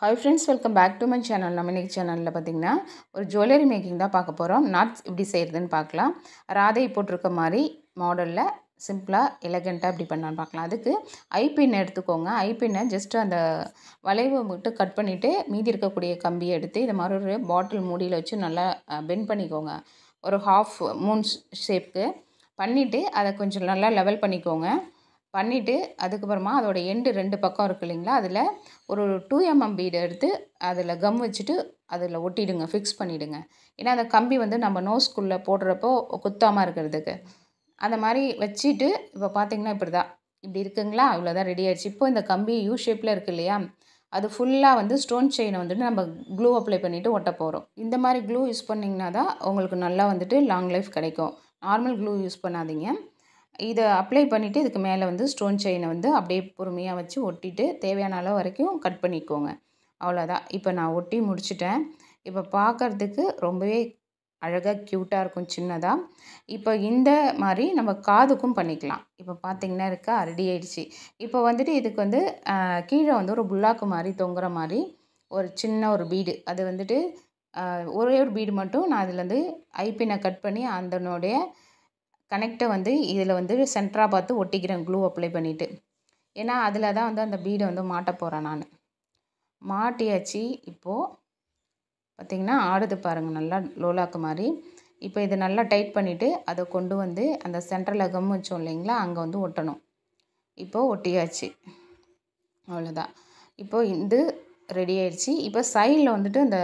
Hi friends, welcome back to my channel. நம்ம இன்னைக்கு சேனல்ல பாத்தீங்கன்னா ஒரு ஜுவல்லரி மேக்கிங் தான் பார்க்க போறோம். நாட்ஸ் எப்படி செய்யறதுன்னு பார்க்கலாம். ராதை போட்டிருக்க மாதிரி மாடல்ல சிம்பிளா எலிகண்டா எப்படி பண்ணலாம்னு பார்க்கலாம். அதுக்கு ஐ பின் எடுத்துக்கோங்க. ஐ பின்னை ஜஸ்ட் அந்த வளைவை மட்டும் கட் பண்ணிட்டு மீதி இருக்கக்கூடிய கம்பியை எடுத்து இந்த மாதிரி ஒரு பாட்டில் மூடியில் வச்சு நல்லா பெண்ட் பண்ணிக்கோங்க. ஒரு ஹாஃப் மூன் ஷேப்க்கு பண்ணிட்டு அதை கொஞ்சம் நல்லா லெவல் பண்ணிக்கோங்க. பண்ணிவிட்டு அதுக்கப்புறமா அதோட எண்டு 2 பக்கம் இருக்குது இல்லைங்களா, அதில் ஒரு 2mm பீடு எடுத்து அதில் கம் வச்சுட்டு அதில் ஒட்டிடுங்க, ஃபிக்ஸ் பண்ணிவிடுங்க. ஏன்னா அந்த கம்பி வந்து நம்ம நோஸ்குள்ளே போடுறப்போ குத்தாமல் இருக்கிறதுக்கு. அந்த மாதிரி வச்சுட்டு இப்போ பார்த்தீங்கன்னா இப்படி இருக்குங்களா, இவ்வளோதான் ரெடி ஆகிடுச்சு. இப்போ இந்த கம்பி யூ ஷேப்பில் இருக்குது இல்லையா, அது ஃபுல்லாக வந்து ஸ்டோன் செயினை வந்துட்டு நம்ம க்ளூ அப்ளை பண்ணிவிட்டு ஒட்ட போகிறோம். இந்த மாதிரி க்ளூ யூஸ் பண்ணிங்கன்னா தான் உங்களுக்கு நல்லா வந்துட்டு லாங் லைஃப் கிடைக்கும். நார்மல் க்ளூ யூஸ் பண்ணாதீங்க. இதை அப்ளை பண்ணிவிட்டு இதுக்கு மேலே வந்து ஸ்டோன் செயினை வந்து அப்படியே பொறுமையாக வச்சு ஒட்டிட்டு தேவையான அளவு வரைக்கும் கட் பண்ணிக்கோங்க. அவ்வளோதான். இப்போ நான் ஒட்டி முடிச்சிட்டேன். இப்போ பார்க்குறதுக்கு ரொம்பவே அழகாக க்யூட்டாக இருக்கும் சின்னதாக. இப்போ இந்த மாதிரி நம்ம காதுக்கும் பண்ணிக்கலாம். இப்போ பார்த்திங்கன்னா ரெடி ஆயிடுச்சு. இப்போ வந்துட்டு இதுக்கு வந்து கீழே வந்து ஒரு புல்லாக்கு மாதிரி தொங்குற மாதிரி ஒரு சின்ன ஒரு பீடு, அது வந்துட்டு ஒரே ஒரு பீடு மட்டும் நான் அதுலேருந்து ஐப்பினை கட் பண்ணி அதனுடைய கனெக்டை வந்து இதில் வந்து சென்டராக பார்த்து ஒட்டிக்கிறேன் க்ளூ அப்ளை பண்ணிவிட்டு. ஏன்னா அதில் தான் வந்து அந்த பீடை வந்து மாட்ட போகிறேன் நான். மாட்டியாச்சு. இப்போது பார்த்திங்கன்னா ஆடுது பாருங்கள், நல்லா லோலாக்கு மாதிரி. இப்போ இதை நல்லா டைட் பண்ணிவிட்டு அதை கொண்டு வந்து அந்த சென்டரில் கம் வச்சோம் இல்லைங்களா, அங்கே வந்து ஒட்டணும். இப்போது ஒட்டியாச்சு. அவ்வளோதான். இப்போது இது ரெடி ஆயிடுச்சு. இப்போ சைடில் வந்துட்டு இந்த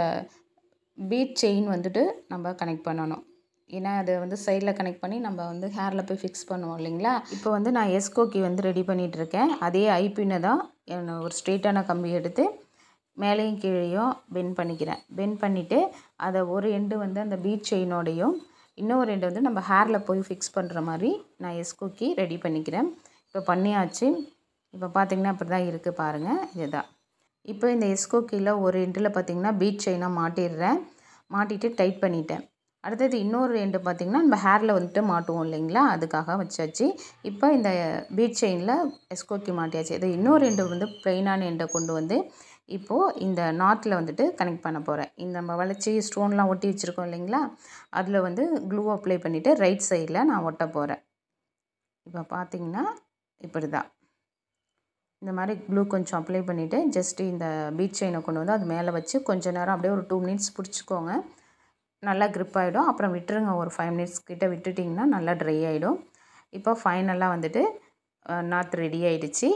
பீட் செயின் வந்துட்டு நம்ம கனெக்ட் பண்ணணும். ஏன்னா அதை வந்து சைடில் கனெக்ட் பண்ணி நம்ம வந்து ஹேரில் போய் ஃபிக்ஸ் பண்ணுவோம் இல்லைங்களா. இப்போ வந்து நான் எஸ்கோக்கி வந்து ரெடி பண்ணிகிட்ருக்கேன். அதே ஐப்பினை தான் ஒரு ஸ்ட்ரெயிட்டான கம்பி எடுத்து மேலேயும் கீழேயும் பெண்ட் பண்ணிக்கிறேன். பெண்ட் பண்ணிவிட்டு அதை ஒரு எண்டு வந்து அந்த பீட் செயினோடையும் இன்னொரு எண்டு வந்து நம்ம ஹேரில் போய் ஃபிக்ஸ் பண்ணுற மாதிரி நான் எஸ்கோக்கி ரெடி பண்ணிக்கிறேன். இப்போ பண்ணியாச்சு. இப்போ பார்த்திங்கன்னா அப்படி தான் இருக்குது பாருங்கள், இதுதான். இப்போ இந்த எஸ்கோக்கியில் ஒரு எண்டில் பார்த்திங்கன்னா பீட் செயினாக மாட்டிடுறேன். மாட்டிட்டு டைட் பண்ணிட்டேன். அடுத்தது இன்னொரு எண்டு பார்த்திங்கன்னா நம்ம ஹேரில் வந்துட்டு மாட்டுவோம் இல்லைங்களா, அதுக்காக வச்சாச்சு. இப்போ இந்த பீட் செயினில் எஸ்கோக்கி மாட்டியாச்சு. இது இன்னொரு எண்டு வந்து ப்ளைனான எண்டை கொண்டு வந்து இப்போது இந்த நாட்டில் வந்துட்டு கனெக்ட் பண்ண போகிறேன். இந்த நம்ம வளைச்சி ஸ்டோன்லாம் ஒட்டி வச்சுருக்கோம் இல்லைங்களா, அதில் வந்து க்ளூ அப்ளை பண்ணிவிட்டு ரைட் சைடில் நான் ஒட்ட போகிறேன். இப்போ பார்த்திங்கன்னா இப்படி தான். இந்த மாதிரி க்ளூ கொஞ்சம் அப்ளை பண்ணிவிட்டு ஜஸ்ட்டு இந்த பீட் செயினை கொண்டு வந்து அது மேலே வச்சு கொஞ்சம் நேரம் அப்படியே ஒரு 2 மினிட்ஸ் பிடிச்சிக்கோங்க. நல்லா க்ரிப் ஆகிடும். அப்புறம் விட்டுருங்க, ஒரு 5 மினிட்ஸ் கிட்ட விட்டுட்டிங்கன்னா நல்லா ட்ரை ஆகிடும். இப்போ ஃபைனலாக வந்துட்டு நாட் ரெடி ஆகிடுச்சு.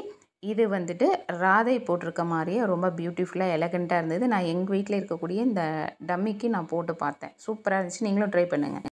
இது வந்துட்டு ராதை போட்டிருக்க மாதிரியே ரொம்ப பியூட்டிஃபுல்லாக எலகண்ட்டாக இருந்தது. நான் எங்கள் வீட்டில் இருக்கக்கூடிய இந்த டம்மிக்கு நான் போட்டு பார்த்தேன். சூப்பராக இருந்துச்சு. நீங்களும் ட்ரை பண்ணுங்கள்.